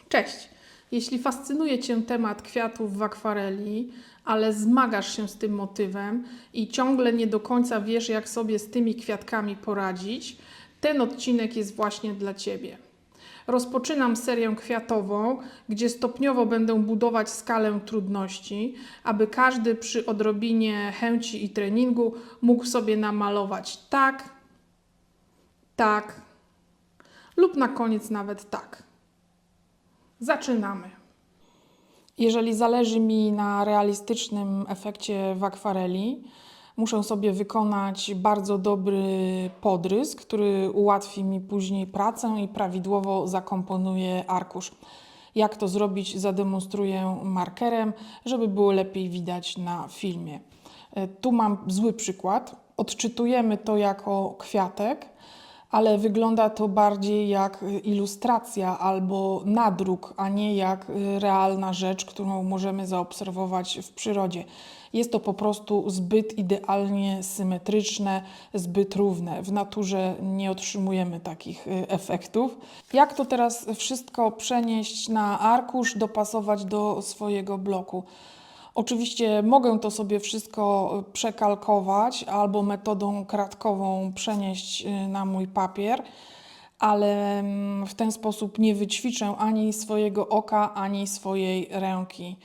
Cześć! Jeśli fascynuje Cię temat kwiatów w akwareli, ale zmagasz się z tym motywem i ciągle nie do końca wiesz, jak sobie z tymi kwiatkami poradzić, ten odcinek jest właśnie dla Ciebie. Rozpoczynam serię kwiatową, gdzie stopniowo będę budować skalę trudności, aby każdy przy odrobinie chęci i treningu mógł sobie namalować tak, tak lub na koniec nawet tak. Zaczynamy. Jeżeli zależy mi na realistycznym efekcie w akwareli, muszę sobie wykonać bardzo dobry podrysk, który ułatwi mi później pracę i prawidłowo zakomponuje arkusz. Jak to zrobić, zademonstruję markerem, żeby było lepiej widać na filmie. Tu mam zły przykład. Odczytujemy to jako kwiatek, ale wygląda to bardziej jak ilustracja albo nadruk, a nie jak realna rzecz, którą możemy zaobserwować w przyrodzie. Jest to po prostu zbyt idealnie symetryczne, zbyt równe. W naturze nie otrzymujemy takich efektów. Jak to teraz wszystko przenieść na arkusz, dopasować do swojego bloku? Oczywiście mogę to sobie wszystko przekalkować albo metodą kratkową przenieść na mój papier, ale w ten sposób nie wyćwiczę ani swojego oka, ani swojej ręki.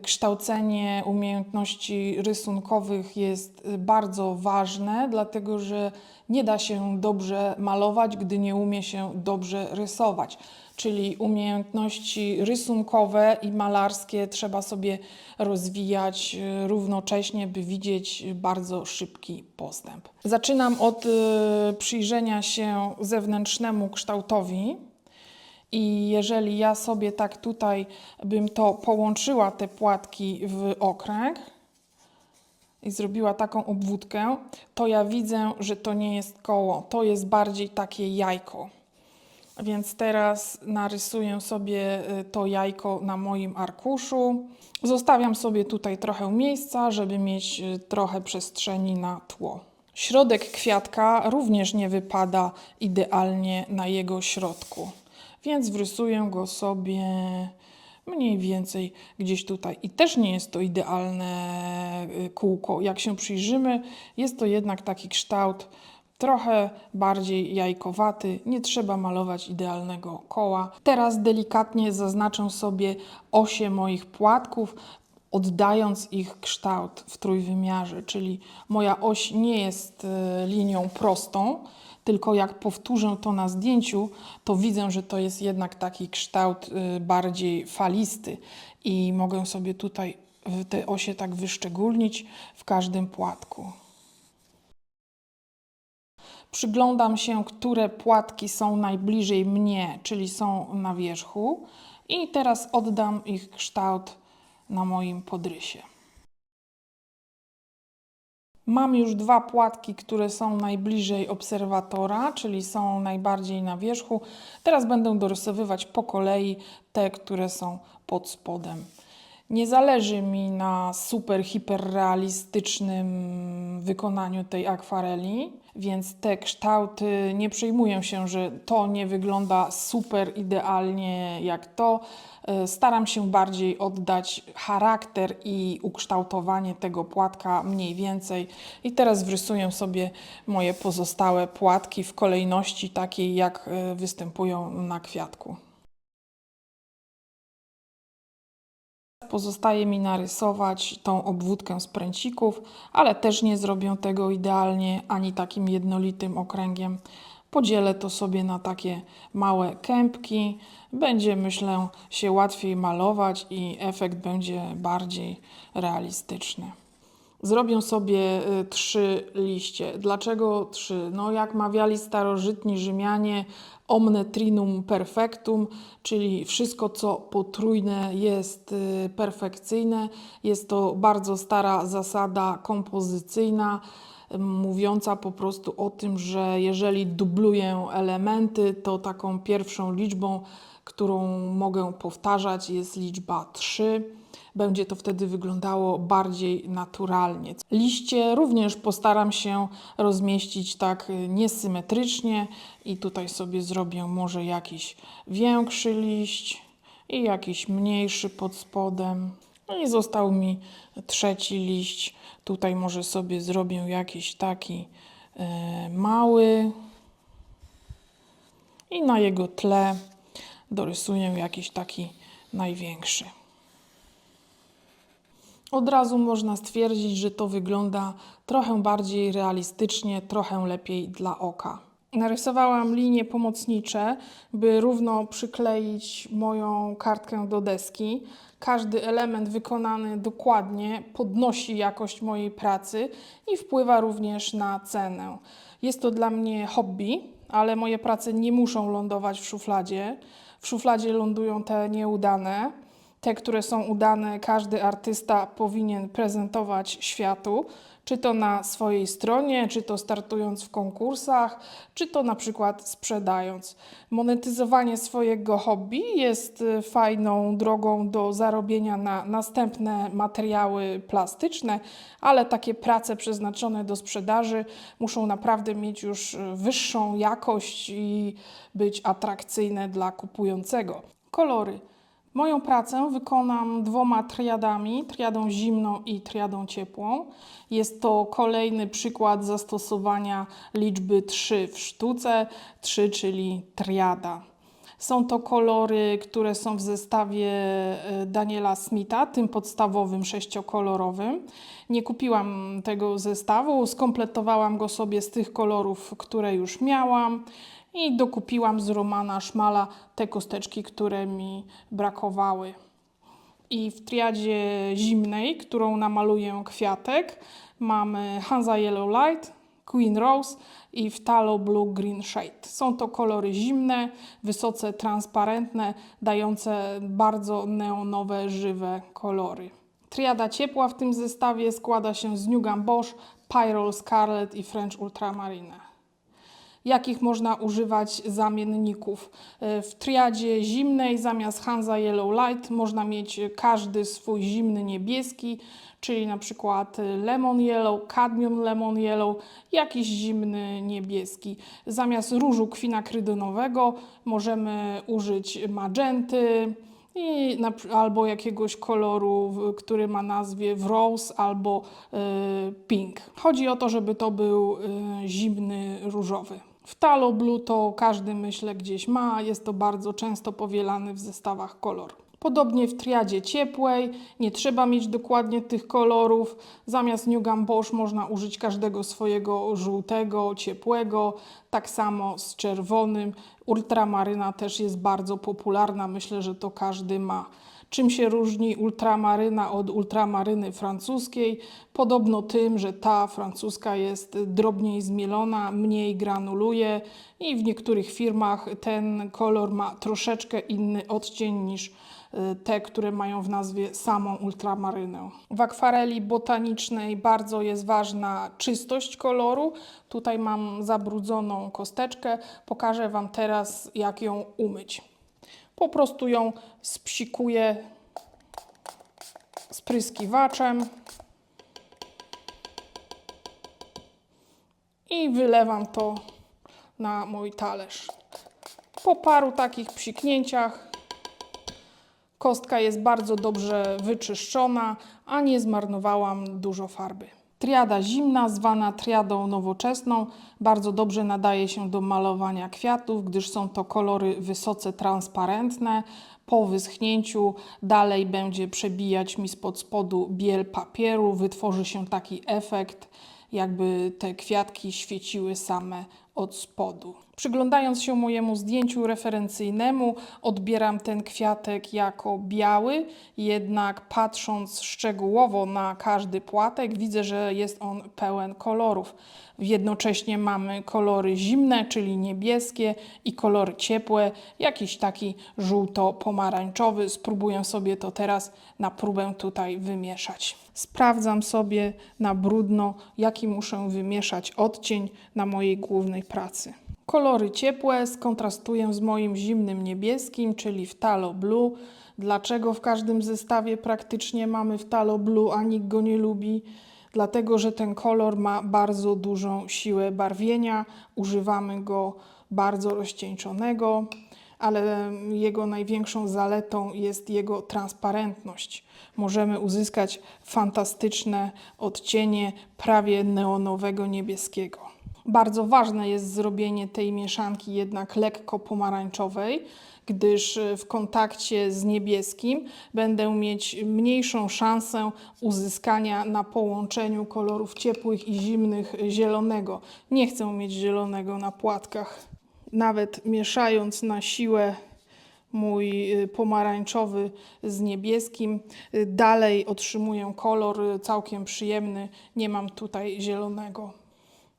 Kształcenie umiejętności rysunkowych jest bardzo ważne, dlatego że nie da się dobrze malować, gdy nie umie się dobrze rysować. Czyli umiejętności rysunkowe i malarskie trzeba sobie rozwijać równocześnie, by widzieć bardzo szybki postęp. Zaczynam od przyjrzenia się zewnętrznemu kształtowi. I jeżeli ja sobie tak tutaj bym to połączyła, te płatki w okręg i zrobiła taką obwódkę, to ja widzę, że to nie jest koło, to jest bardziej takie jajko. Więc teraz narysuję sobie to jajko na moim arkuszu. Zostawiam sobie tutaj trochę miejsca, żeby mieć trochę przestrzeni na tło. Środek kwiatka również nie wypada idealnie na jego środku. Więc wrysuję go sobie mniej więcej gdzieś tutaj. I też nie jest to idealne kółko. Jak się przyjrzymy, jest to jednak taki kształt trochę bardziej jajkowaty. Nie trzeba malować idealnego koła. Teraz delikatnie zaznaczę sobie osie moich płatków, oddając ich kształt w trójwymiarze. Czyli moja oś nie jest linią prostą, tylko jak powtórzę to na zdjęciu, to widzę, że to jest jednak taki kształt bardziej falisty i mogę sobie tutaj te osie tak wyszczególnić w każdym płatku. Przyglądam się, które płatki są najbliżej mnie, czyli są na wierzchu, i teraz oddam ich kształt na moim podrysie. Mam już dwa płatki, które są najbliżej obserwatora, czyli są najbardziej na wierzchu. Teraz będę dorysowywać po kolei te, które są pod spodem. Nie zależy mi na super, hiperrealistycznym wykonaniu tej akwareli, więc te kształty nie przejmuję się, że to nie wygląda super idealnie jak to. Staram się bardziej oddać charakter i ukształtowanie tego płatka mniej więcej. I teraz wrysuję sobie moje pozostałe płatki w kolejności takiej, jak występują na kwiatku. Pozostaje mi narysować tą obwódkę z pręcików, ale też nie zrobię tego idealnie, ani takim jednolitym okręgiem. Podzielę to sobie na takie małe kępki. Będzie, myślę, się łatwiej malować i efekt będzie bardziej realistyczny. Zrobię sobie 3 liście. Dlaczego 3? No, jak mawiali starożytni Rzymianie, omne trinum perfectum, czyli wszystko, co potrójne, jest perfekcyjne. Jest to bardzo stara zasada kompozycyjna, mówiąca po prostu o tym, że jeżeli dubluję elementy, to taką pierwszą liczbą, którą mogę powtarzać, jest liczba 3. Będzie to wtedy wyglądało bardziej naturalnie. Liście również postaram się rozmieścić tak niesymetrycznie i tutaj sobie zrobię może jakiś większy liść, i jakiś mniejszy pod spodem. No i został mi trzeci liść. Tutaj może sobie zrobię jakiś taki mały i na jego tle dorysuję jakiś taki największy. Od razu można stwierdzić, że to wygląda trochę bardziej realistycznie, trochę lepiej dla oka. Narysowałam linie pomocnicze, by równo przykleić moją kartkę do deski. Każdy element wykonany dokładnie podnosi jakość mojej pracy i wpływa również na cenę. Jest to dla mnie hobby, ale moje prace nie muszą lądować w szufladzie. W szufladzie lądują te nieudane. Te, które są udane, każdy artysta powinien prezentować światu, czy to na swojej stronie, czy to startując w konkursach, czy to na przykład sprzedając. Monetyzowanie swojego hobby jest fajną drogą do zarobienia na następne materiały plastyczne, ale takie prace przeznaczone do sprzedaży muszą naprawdę mieć już wyższą jakość i być atrakcyjne dla kupującego. Kolory. Moją pracę wykonam dwoma triadami, triadą zimną i triadą ciepłą. Jest to kolejny przykład zastosowania liczby 3 w sztuce, 3, czyli triada. Są to kolory, które są w zestawie Daniela Smitha, tym podstawowym sześciokolorowym. Nie kupiłam tego zestawu, skompletowałam go sobie z tych kolorów, które już miałam. I dokupiłam z Romana Szmala te kosteczki, które mi brakowały. I w triadzie zimnej, którą namaluję kwiatek, mamy Hansa Yellow Light, Queen Rose i Phthalo Blue Green Shade. Są to kolory zimne, wysoce transparentne, dające bardzo neonowe, żywe kolory. Triada ciepła w tym zestawie składa się z New Gamboge, Pyrrole Scarlet i French Ultramarine. Jakich można używać zamienników? W triadzie zimnej zamiast Hansa Yellow Light można mieć każdy swój zimny niebieski, czyli na przykład Lemon Yellow, Cadmium Lemon Yellow, jakiś zimny niebieski. Zamiast różu kwinakrydonowego możemy użyć magenty, albo jakiegoś koloru, który ma nazwie w rose albo pink. Chodzi o to, żeby to był zimny różowy. Phthalo Blue to każdy, myślę, gdzieś ma. Jest to bardzo często powielany w zestawach kolor. Podobnie w triadzie ciepłej nie trzeba mieć dokładnie tych kolorów. Zamiast New Gamboge można użyć każdego swojego żółtego, ciepłego. Tak samo z czerwonym. Ultramaryna też jest bardzo popularna. Myślę, że to każdy ma. Czym się różni ultramaryna od ultramaryny francuskiej? Podobno tym, że ta francuska jest drobniej zmielona, mniej granuluje i w niektórych firmach ten kolor ma troszeczkę inny odcień niż te, które mają w nazwie samą ultramarynę. W akwareli botanicznej bardzo jest ważna czystość koloru. Tutaj mam zabrudzoną kosteczkę. Pokażę Wam teraz, jak ją umyć. Po prostu ją spsikuję spryskiwaczem i wylewam to na mój talerz. Po paru takich psiknięciach kostka jest bardzo dobrze wyczyszczona, a nie zmarnowałam dużo farby. Triada zimna, zwana triadą nowoczesną, bardzo dobrze nadaje się do malowania kwiatów, gdyż są to kolory wysoce transparentne. Po wyschnięciu dalej będzie przebijać mi spod spodu biel papieru, wytworzy się taki efekt, jakby te kwiatki świeciły same od spodu. Przyglądając się mojemu zdjęciu referencyjnemu, odbieram ten kwiatek jako biały, jednak patrząc szczegółowo na każdy płatek, widzę, że jest on pełen kolorów. Jednocześnie mamy kolory zimne, czyli niebieskie, i kolory ciepłe, jakiś taki żółto-pomarańczowy. Spróbuję sobie to teraz na próbę tutaj wymieszać. Sprawdzam sobie na brudno, jaki muszę wymieszać odcień na mojej głównej pracy. Kolory ciepłe skontrastuję z moim zimnym niebieskim, czyli Phthalo Blue. Dlaczego w każdym zestawie praktycznie mamy Phthalo Blue, a nikt go nie lubi? Dlatego, że ten kolor ma bardzo dużą siłę barwienia. Używamy go bardzo rozcieńczonego. ale jego największą zaletą jest jego transparentność. Możemy uzyskać fantastyczne odcienie prawie neonowego niebieskiego. Bardzo ważne jest zrobienie tej mieszanki jednak lekko pomarańczowej, gdyż w kontakcie z niebieskim będę mieć mniejszą szansę uzyskania na połączeniu kolorów ciepłych i zimnych zielonego. Nie chcę mieć zielonego na płatkach. Nawet mieszając na siłę mój pomarańczowy z niebieskim, dalej otrzymuję kolor całkiem przyjemny. Nie mam tutaj zielonego.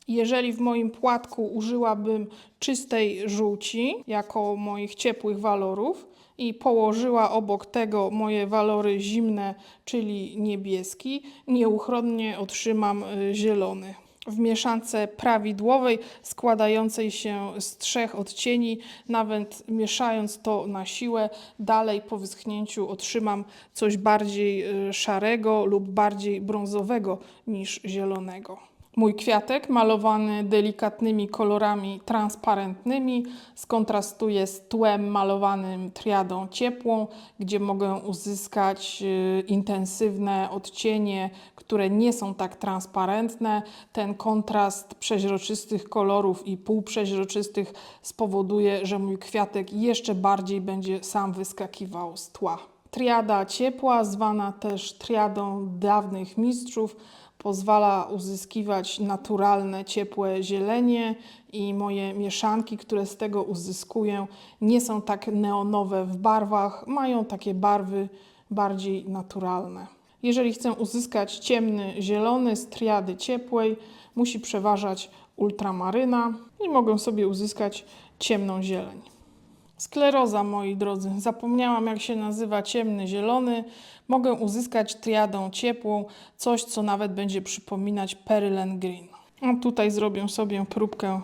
Jeżeli w moim płatku użyłabym czystej żółci jako moich ciepłych walorów i położyła obok tego moje walory zimne, czyli niebieski, nieuchronnie otrzymam zielony. W mieszance prawidłowej, składającej się z 3 odcieni, nawet mieszając to na siłę, dalej po wyschnięciu otrzymam coś bardziej szarego lub bardziej brązowego niż zielonego. Mój kwiatek malowany delikatnymi kolorami transparentnymi skontrastuje z tłem malowanym triadą ciepłą, gdzie mogę uzyskać intensywne odcienie, które nie są tak transparentne. Ten kontrast przeźroczystych kolorów i półprzeźroczystych spowoduje, że mój kwiatek jeszcze bardziej będzie sam wyskakiwał z tła. Triada ciepła, zwana też triadą dawnych mistrzów, pozwala uzyskiwać naturalne, ciepłe zielenie i moje mieszanki, które z tego uzyskuję, nie są tak neonowe w barwach, mają takie barwy bardziej naturalne. Jeżeli chcę uzyskać ciemny zielony z triady ciepłej, musi przeważać ultramaryna i mogę sobie uzyskać ciemną zieleń. Skleroza, moi drodzy. Zapomniałam, jak się nazywa ciemny zielony. Mogę uzyskać triadą ciepłą coś, co nawet będzie przypominać Perylene Green. A tutaj zrobię sobie próbkę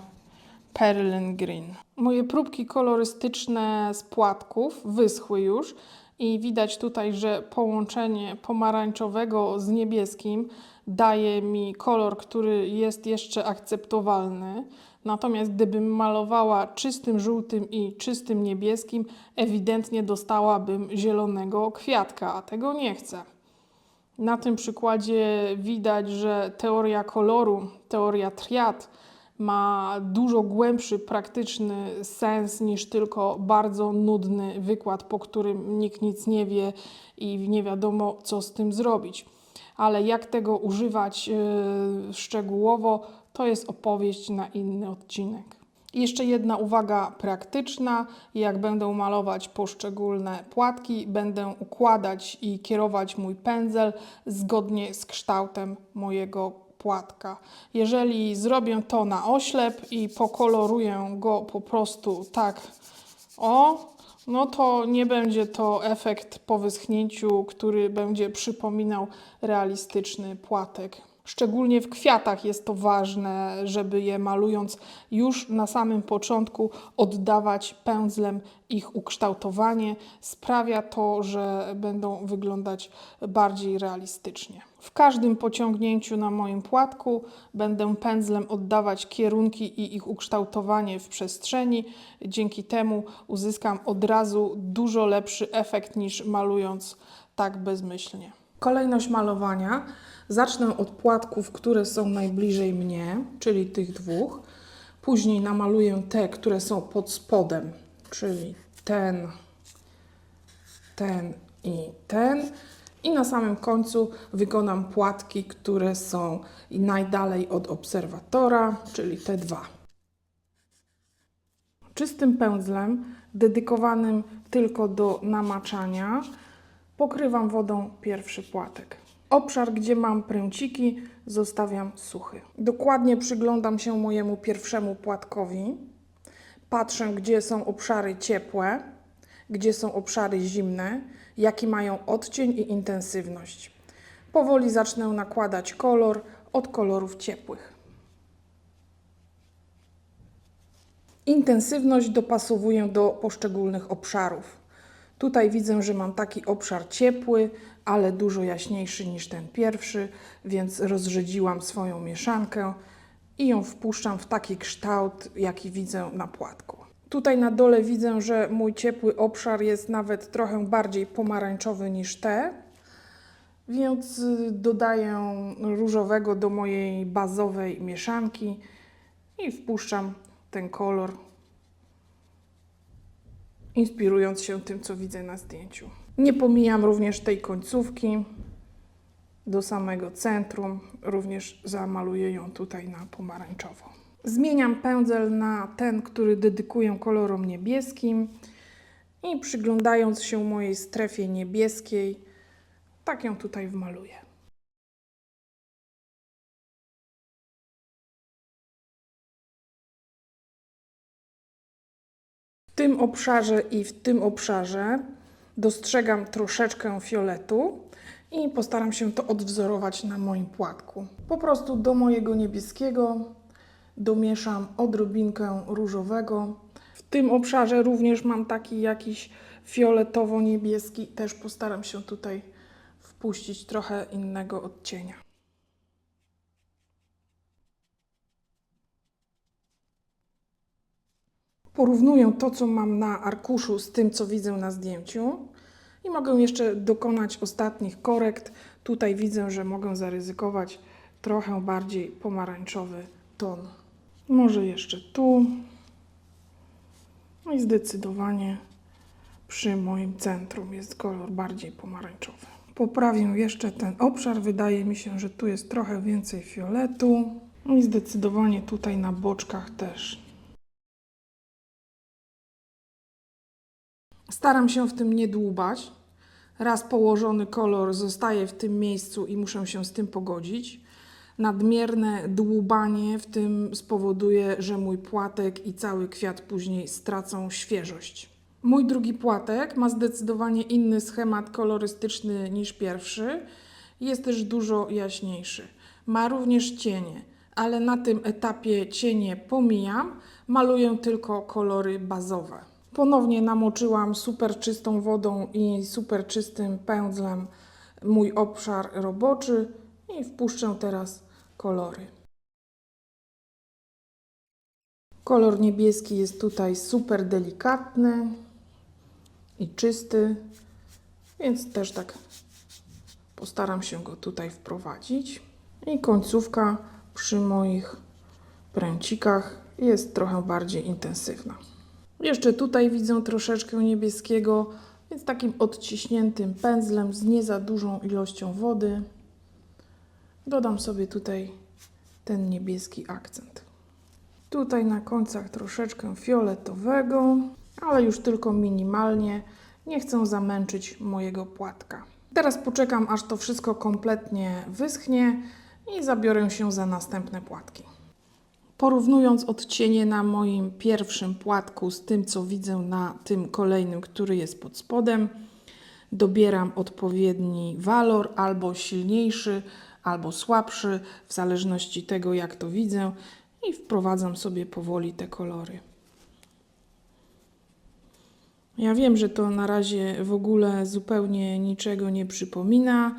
Perylene Green. Moje próbki kolorystyczne z płatków wyschły już i widać tutaj, że połączenie pomarańczowego z niebieskim daje mi kolor, który jest jeszcze akceptowalny. Natomiast gdybym malowała czystym żółtym i czystym niebieskim, ewidentnie dostałabym zielonego kwiatka, a tego nie chcę. Na tym przykładzie widać, że teoria koloru, teoria triad ma dużo głębszy, praktyczny sens niż tylko bardzo nudny wykład, po którym nikt nic nie wie i nie wiadomo, co z tym zrobić. Ale jak tego używać szczegółowo, to jest opowieść na inny odcinek. Jeszcze jedna uwaga praktyczna. Jak będę malować poszczególne płatki, będę układać i kierować mój pędzel zgodnie z kształtem mojego płatka. Jeżeli zrobię to na oślep i pokoloruję go po prostu tak, no to nie będzie to efekt po wyschnięciu, który będzie przypominał realistyczny płatek. Szczególnie w kwiatach jest to ważne, żeby je malując już na samym początku oddawać pędzlem ich ukształtowanie. Sprawia to, że będą wyglądać bardziej realistycznie. W każdym pociągnięciu na moim płatku będę pędzlem oddawać kierunki i ich ukształtowanie w przestrzeni. Dzięki temu uzyskam od razu dużo lepszy efekt niż malując tak bezmyślnie. Kolejność malowania. Zacznę od płatków, które są najbliżej mnie, czyli tych dwóch. Później namaluję te, które są pod spodem, czyli ten i ten. I na samym końcu wykonam płatki, które są najdalej od obserwatora, czyli te dwa. Czystym pędzlem, dedykowanym tylko do namaczania, pokrywam wodą pierwszy płatek. Obszar, gdzie mam pręciki, zostawiam suchy. Dokładnie przyglądam się mojemu pierwszemu płatkowi. Patrzę, gdzie są obszary ciepłe, gdzie są obszary zimne, jaki mają odcień i intensywność. Powoli zacznę nakładać kolor od kolorów ciepłych. Intensywność dopasowuję do poszczególnych obszarów. Tutaj widzę, że mam taki obszar ciepły, ale dużo jaśniejszy niż ten pierwszy, więc rozrzedziłam swoją mieszankę i ją wpuszczam w taki kształt, jaki widzę na płatku. Tutaj na dole widzę, że mój ciepły obszar jest nawet trochę bardziej pomarańczowy niż te, więc dodaję różowego do mojej bazowej mieszanki i wpuszczam ten kolor, inspirując się tym, co widzę na zdjęciu. Nie pomijam również tej końcówki do samego centrum, również zamaluję ją tutaj na pomarańczowo. Zmieniam pędzel na ten, który dedykuję kolorom niebieskim i przyglądając się mojej strefie niebieskiej, tak ją tutaj wmaluję. W tym obszarze i w tym obszarze dostrzegam troszeczkę fioletu i postaram się to odwzorować na moim płatku. Po prostu do mojego niebieskiego domieszam odrobinkę różowego. W tym obszarze również mam taki jakiś fioletowo-niebieski. Też postaram się tutaj wpuścić trochę innego odcienia. Porównuję to, co mam na arkuszu, z tym, co widzę na zdjęciu i mogę jeszcze dokonać ostatnich korekt. Tutaj widzę, że mogę zaryzykować trochę bardziej pomarańczowy ton. Może jeszcze tu. No i zdecydowanie przy moim centrum jest kolor bardziej pomarańczowy. Poprawię jeszcze ten obszar. Wydaje mi się, że tu jest trochę więcej fioletu. No i zdecydowanie tutaj na boczkach też. Staram się w tym nie dłubać. Raz położony kolor zostaje w tym miejscu i muszę się z tym pogodzić. Nadmierne dłubanie w tym spowoduje, że mój płatek i cały kwiat później stracą świeżość. Mój drugi płatek ma zdecydowanie inny schemat kolorystyczny niż pierwszy. Jest też dużo jaśniejszy. Ma również cienie, ale na tym etapie cienie pomijam. Maluję tylko kolory bazowe. Ponownie namoczyłam super czystą wodą i super czystym pędzlem mój obszar roboczy i wpuszczę teraz kolory. Kolor niebieski jest tutaj super delikatny i czysty, więc też tak postaram się go tutaj wprowadzić. I końcówka przy moich pręcikach jest trochę bardziej intensywna. Jeszcze tutaj widzę troszeczkę niebieskiego, więc takim odciśniętym pędzlem z nie za dużą ilością wody dodam sobie tutaj ten niebieski akcent. Tutaj na końcach troszeczkę fioletowego, ale już tylko minimalnie. Nie chcę zamęczyć mojego płatka. Teraz poczekam, aż to wszystko kompletnie wyschnie i zabiorę się za następne płatki. Porównując odcienie na moim pierwszym płatku z tym, co widzę na tym kolejnym, który jest pod spodem, dobieram odpowiedni walor, albo silniejszy, albo słabszy, w zależności tego, jak to widzę, i wprowadzam sobie powoli te kolory. Ja wiem, że to na razie w ogóle zupełnie niczego nie przypomina,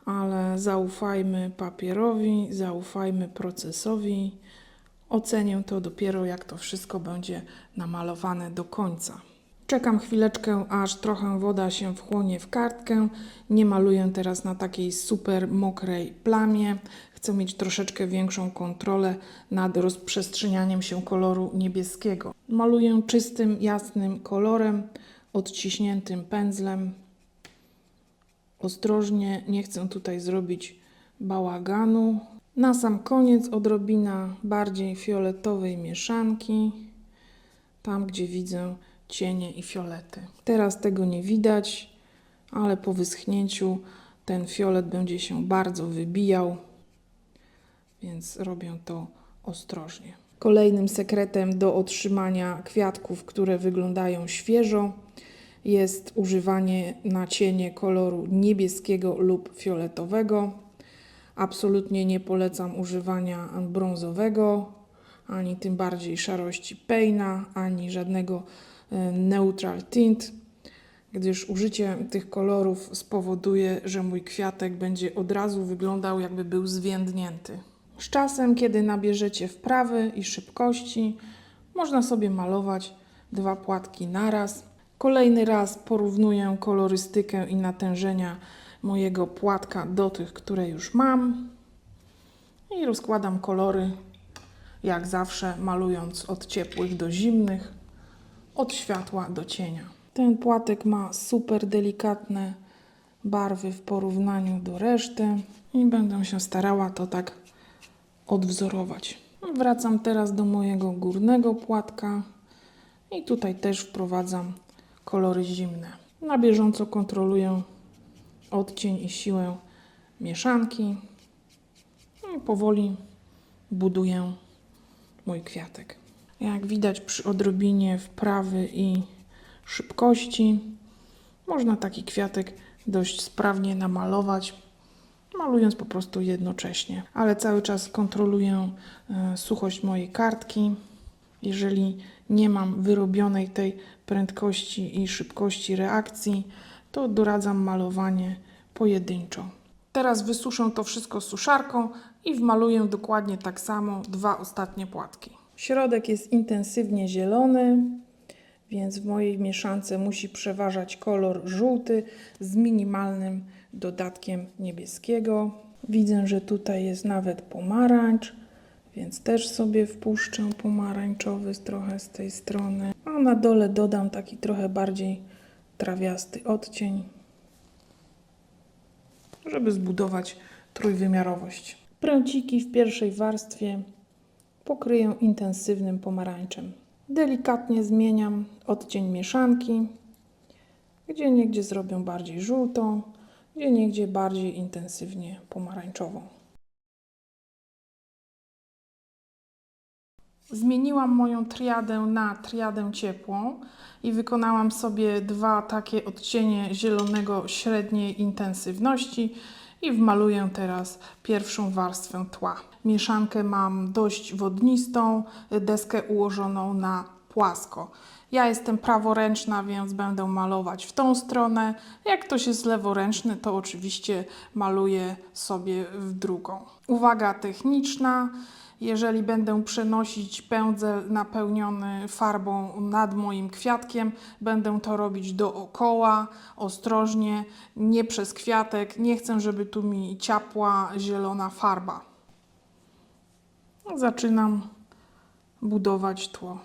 ale zaufajmy papierowi, zaufajmy procesowi. Ocenię to dopiero, jak to wszystko będzie namalowane do końca. Czekam chwileczkę, aż trochę woda się wchłonie w kartkę. Nie maluję teraz na takiej super mokrej plamie. Chcę mieć troszeczkę większą kontrolę nad rozprzestrzenianiem się koloru niebieskiego. Maluję czystym, jasnym kolorem, odciśniętym pędzlem. Ostrożnie, nie chcę tutaj zrobić bałaganu. Na sam koniec odrobina bardziej fioletowej mieszanki, tam gdzie widzę cienie i fiolety. Teraz tego nie widać, ale po wyschnięciu ten fiolet będzie się bardzo wybijał, więc robię to ostrożnie. Kolejnym sekretem do otrzymania kwiatków, które wyglądają świeżo, jest używanie na cienie koloru niebieskiego lub fioletowego. Absolutnie nie polecam używania brązowego, ani tym bardziej szarości Payne'a, ani żadnego neutral tint, gdyż użycie tych kolorów spowoduje, że mój kwiatek będzie od razu wyglądał, jakby był zwiędnięty. Z czasem, kiedy nabierzecie wprawy i szybkości, można sobie malować 2 płatki naraz. Kolejny raz porównuję kolorystykę i natężenia mojego płatka do tych, które już mam. I rozkładam kolory, jak zawsze, malując od ciepłych do zimnych, od światła do cienia. Ten płatek ma super delikatne barwy w porównaniu do reszty i będę się starała to tak odwzorować. Wracam teraz do mojego górnego płatka i tutaj też wprowadzam kolory zimne. Na bieżąco kontroluję odcień i siłę mieszanki i powoli buduję mój kwiatek. Jak widać, przy odrobinie wprawy i szybkości można taki kwiatek dość sprawnie namalować, malując po prostu jednocześnie. Ale cały czas kontroluję suchość mojej kartki. Jeżeli nie mam wyrobionej tej prędkości i szybkości reakcji, to doradzam malowanie pojedynczo. Teraz wysuszę to wszystko suszarką i wmaluję dokładnie tak samo 2 ostatnie płatki. Środek jest intensywnie zielony, więc w mojej mieszance musi przeważać kolor żółty z minimalnym dodatkiem niebieskiego. Widzę, że tutaj jest nawet pomarańcz, więc też sobie wpuszczę pomarańczowy trochę z tej strony. A na dole dodam taki trochę bardziej trawiasty odcień, żeby zbudować trójwymiarowość. Pręciki w pierwszej warstwie pokryję intensywnym pomarańczem. Delikatnie zmieniam odcień mieszanki. Gdzieniegdzie zrobię bardziej żółtą, gdzieniegdzie bardziej intensywnie pomarańczową. Zmieniłam moją triadę na triadę ciepłą i wykonałam sobie 2 takie odcienie zielonego średniej intensywności i wmaluję teraz pierwszą warstwę tła. Mieszankę mam dość wodnistą, deskę ułożoną na płasko. Ja jestem praworęczna, więc będę malować w tą stronę. Jak ktoś jest leworęczny, to oczywiście maluję sobie w drugą. Uwaga techniczna. Jeżeli będę przenosić pędzel napełniony farbą nad moim kwiatkiem, będę to robić dookoła, ostrożnie, nie przez kwiatek. Nie chcę, żeby tu mi ciapła zielona farba. Zaczynam budować tło.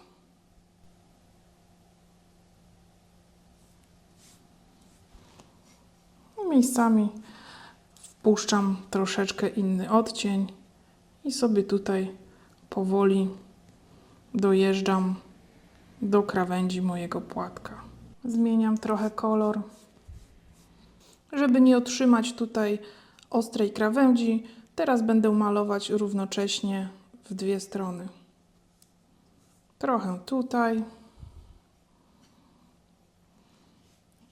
Miejscami wpuszczam troszeczkę inny odcień i sobie tutaj powoli dojeżdżam do krawędzi mojego płatka. Zmieniam trochę kolor, żeby nie otrzymać tutaj ostrej krawędzi. Teraz będę malować równocześnie w 2 strony. Trochę tutaj,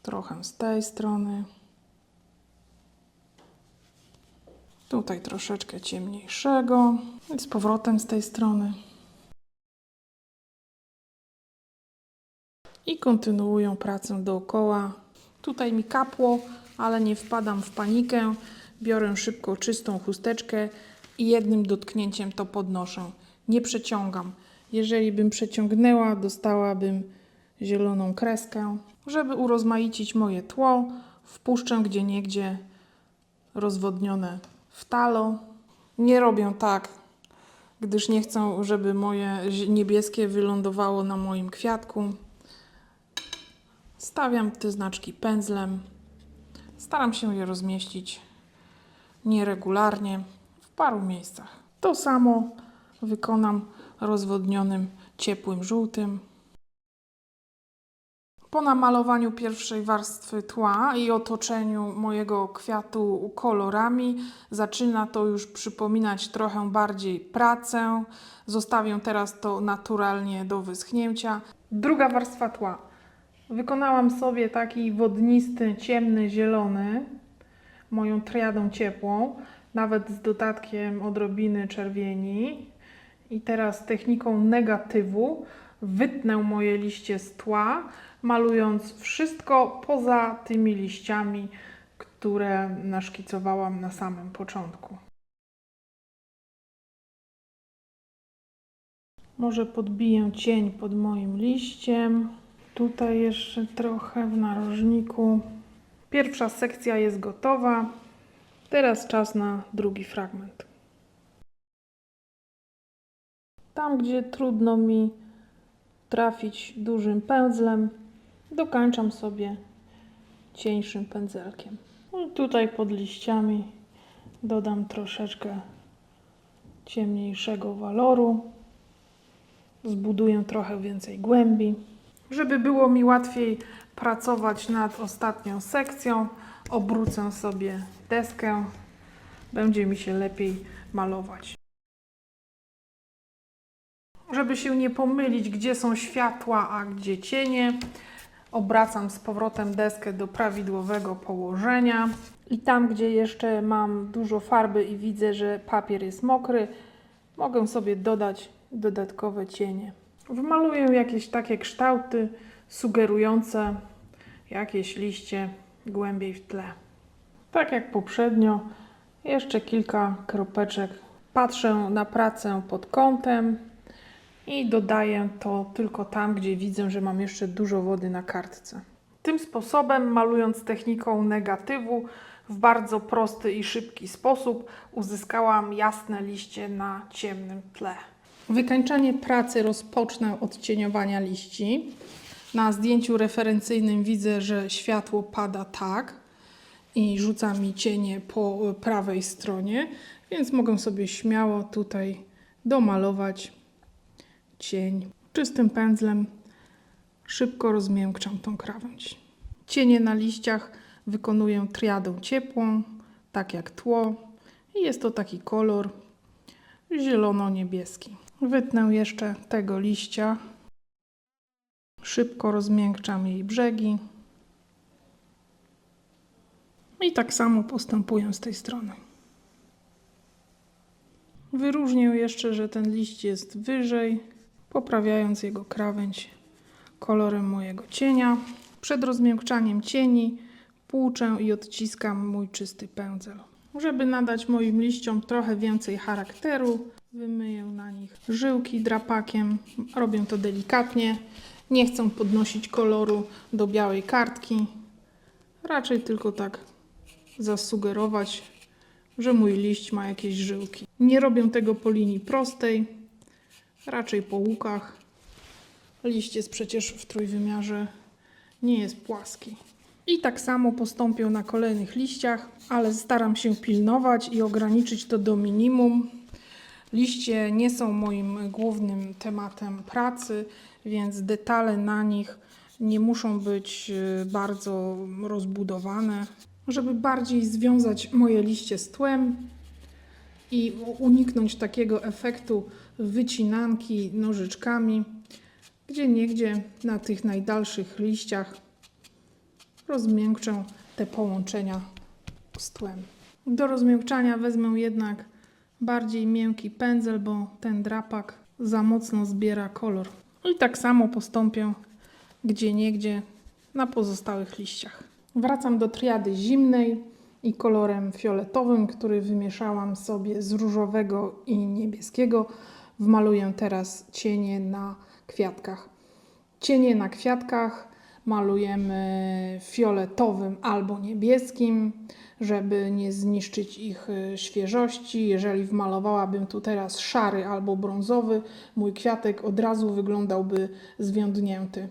trochę z tej strony. Tutaj troszeczkę ciemniejszego i z powrotem z tej strony. I kontynuuję pracę dookoła. Tutaj mi kapło, ale nie wpadam w panikę. Biorę szybko czystą chusteczkę i jednym dotknięciem to podnoszę. Nie przeciągam. Jeżeli bym przeciągnęła, dostałabym zieloną kreskę. Żeby urozmaicić moje tło, wpuszczę gdzieniegdzie rozwodnione wtalo. Nie robię tak, gdyż nie chcę, żeby moje niebieskie wylądowało na moim kwiatku. Stawiam te znaczki pędzlem. Staram się je rozmieścić nieregularnie w paru miejscach. To samo wykonam rozwodnionym ciepłym żółtym. Po namalowaniu pierwszej warstwy tła i otoczeniu mojego kwiatu kolorami zaczyna to już przypominać trochę bardziej pracę. Zostawię teraz to naturalnie do wyschnięcia. Druga warstwa tła. Wykonałam sobie taki wodnisty, ciemny, zielony, moją triadą ciepłą, nawet z dodatkiem odrobiny czerwieni. I teraz techniką negatywu wytnę moje liście z tła, malując wszystko poza tymi liściami, które naszkicowałam na samym początku. Może podbiję cień pod moim liściem. Tutaj jeszcze trochę w narożniku. Pierwsza sekcja jest gotowa. Teraz czas na drugi fragment. Tam, gdzie trudno mi trafić dużym pędzlem, dokańczam sobie cieńszym pędzelkiem. I tutaj pod liściami dodam troszeczkę ciemniejszego waloru. Zbuduję trochę więcej głębi. Żeby było mi łatwiej pracować nad ostatnią sekcją, obrócę sobie deskę. Będzie mi się lepiej malować. Żeby się nie pomylić, gdzie są światła, a gdzie cienie, obracam z powrotem deskę do prawidłowego położenia. I tam, gdzie jeszcze mam dużo farby i widzę, że papier jest mokry, mogę sobie dodać dodatkowe cienie. Wmaluję jakieś takie kształty sugerujące jakieś liście głębiej w tle. Tak jak poprzednio, jeszcze kilka kropeczek. Patrzę na pracę pod kątem i dodaję to tylko tam, gdzie widzę, że mam jeszcze dużo wody na kartce. Tym sposobem, malując techniką negatywu w bardzo prosty i szybki sposób, uzyskałam jasne liście na ciemnym tle. Wykańczanie pracy rozpocznę od cieniowania liści. Na zdjęciu referencyjnym widzę, że światło pada tak i rzuca mi cienie po prawej stronie, więc mogę sobie śmiało tutaj domalować cień. Czystym pędzlem szybko rozmiękczam tą krawędź. Cienie na liściach wykonuję triadą ciepłą, tak jak tło. I jest to taki kolor zielono-niebieski. Wytnę jeszcze tego liścia. Szybko rozmiękczam jej brzegi. I tak samo postępuję z tej strony. Wyróżnię jeszcze, że ten liść jest wyżej, poprawiając jego krawędź kolorem mojego cienia. Przed rozmiękczaniem cieni płuczę i odciskam mój czysty pędzel. Żeby nadać moim liściom trochę więcej charakteru, wymyję na nich żyłki drapakiem. Robię to delikatnie. Nie chcę podnosić koloru do białej kartki. Raczej tylko tak zasugerować, że mój liść ma jakieś żyłki. Nie robię tego po linii prostej, raczej po łukach. Liść jest przecież w trójwymiarze, nie jest płaski. I tak samo postąpię na kolejnych liściach, ale staram się pilnować i ograniczyć to do minimum. Liście nie są moim głównym tematem pracy, więc detale na nich nie muszą być bardzo rozbudowane. Żeby bardziej związać moje liście z tłem i uniknąć takiego efektu wycinanki nożyczkami, gdzieniegdzie na tych najdalszych liściach rozmiękczę te połączenia z tłem. Do rozmiękczania wezmę jednak bardziej miękki pędzel, bo ten drapak za mocno zbiera kolor. I tak samo postąpię gdzieniegdzie na pozostałych liściach. Wracam do triady zimnej i kolorem fioletowym, który wymieszałam sobie z różowego i niebieskiego. Wmaluję teraz cienie na kwiatkach. Cienie na kwiatkach malujemy fioletowym albo niebieskim, żeby nie zniszczyć ich świeżości. Jeżeli wmalowałabym tu teraz szary albo brązowy, mój kwiatek od razu wyglądałby zwiędnięty.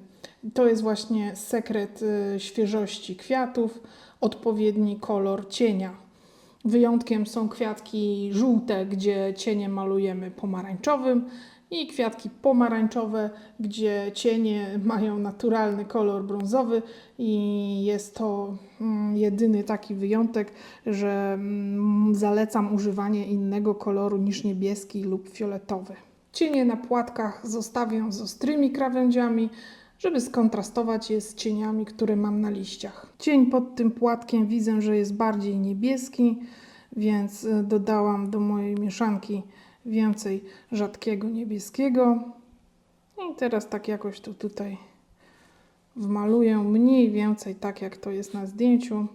To jest właśnie sekret świeżości kwiatów, odpowiedni kolor cienia. Wyjątkiem są kwiatki żółte, gdzie cienie malujemy pomarańczowym, i kwiatki pomarańczowe, gdzie cienie mają naturalny kolor brązowy i jest to jedyny taki wyjątek, że zalecam używanie innego koloru niż niebieski lub fioletowy. Cienie na płatkach zostawię z ostrymi krawędziami, żeby skontrastować je z cieniami, które mam na liściach. Cień pod tym płatkiem widzę, że jest bardziej niebieski, więc dodałam do mojej mieszanki więcej rzadkiego niebieskiego. I teraz tak jakoś to tutaj wmaluję mniej więcej tak, jak to jest na zdjęciu.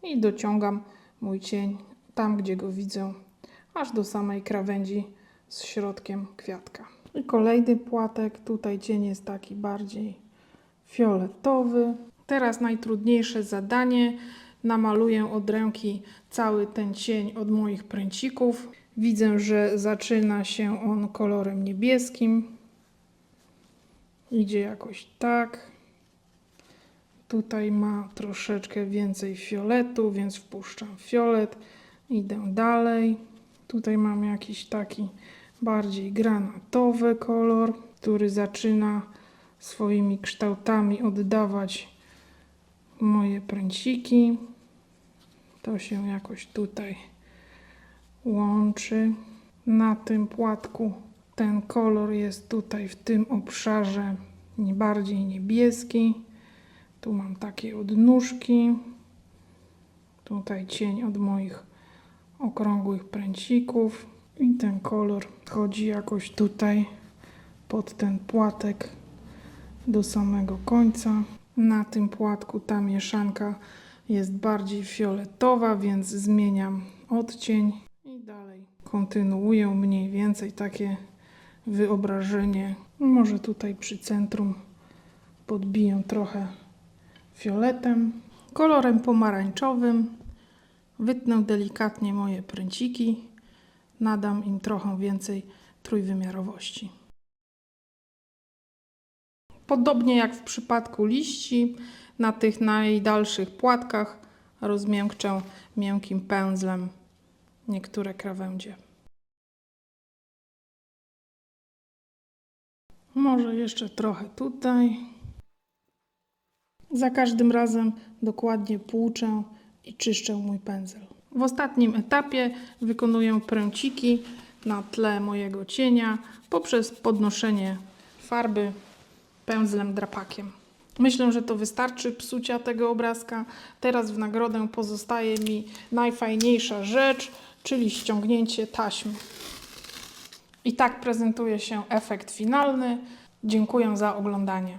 I dociągam mój cień tam, gdzie go widzę, aż do samej krawędzi z środkiem kwiatka. I kolejny płatek, tutaj cień jest taki bardziej fioletowy. Teraz najtrudniejsze zadanie. Namaluję od ręki cały ten cień od moich pręcików. Widzę, że zaczyna się on kolorem niebieskim. Idzie jakoś tak. Tutaj ma troszeczkę więcej fioletu, więc wpuszczam fiolet. Idę dalej. Tutaj mam jakiś taki bardziej granatowy kolor, który zaczyna swoimi kształtami oddawać moje pręciki. To się jakoś tutaj łączy. Na tym płatku ten kolor jest tutaj w tym obszarze bardziej niebieski. Tu mam takie odnóżki. Tutaj cień od moich okrągłych pręcików. I ten kolor chodzi jakoś tutaj pod ten płatek do samego końca. Na tym płatku ta mieszanka jest bardziej fioletowa, więc zmieniam odcień i dalej kontynuuję mniej więcej takie wyobrażenie. Może tutaj przy centrum podbiję trochę fioletem. Kolorem pomarańczowym wytnę delikatnie moje pręciki, nadam im trochę więcej trójwymiarowości. Podobnie jak w przypadku liści, na tych najdalszych płatkach rozmiękczę miękkim pędzlem niektóre krawędzie. Może jeszcze trochę tutaj. Za każdym razem dokładnie płuczę i czyszczę mój pędzel. W ostatnim etapie wykonuję pręciki na tle mojego cienia poprzez podnoszenie farby pędzlem drapakiem. Myślę, że to wystarczy psucia tego obrazka. Teraz w nagrodę pozostaje mi najfajniejsza rzecz, czyli ściągnięcie taśmy. I tak prezentuje się efekt finalny. Dziękuję za oglądanie.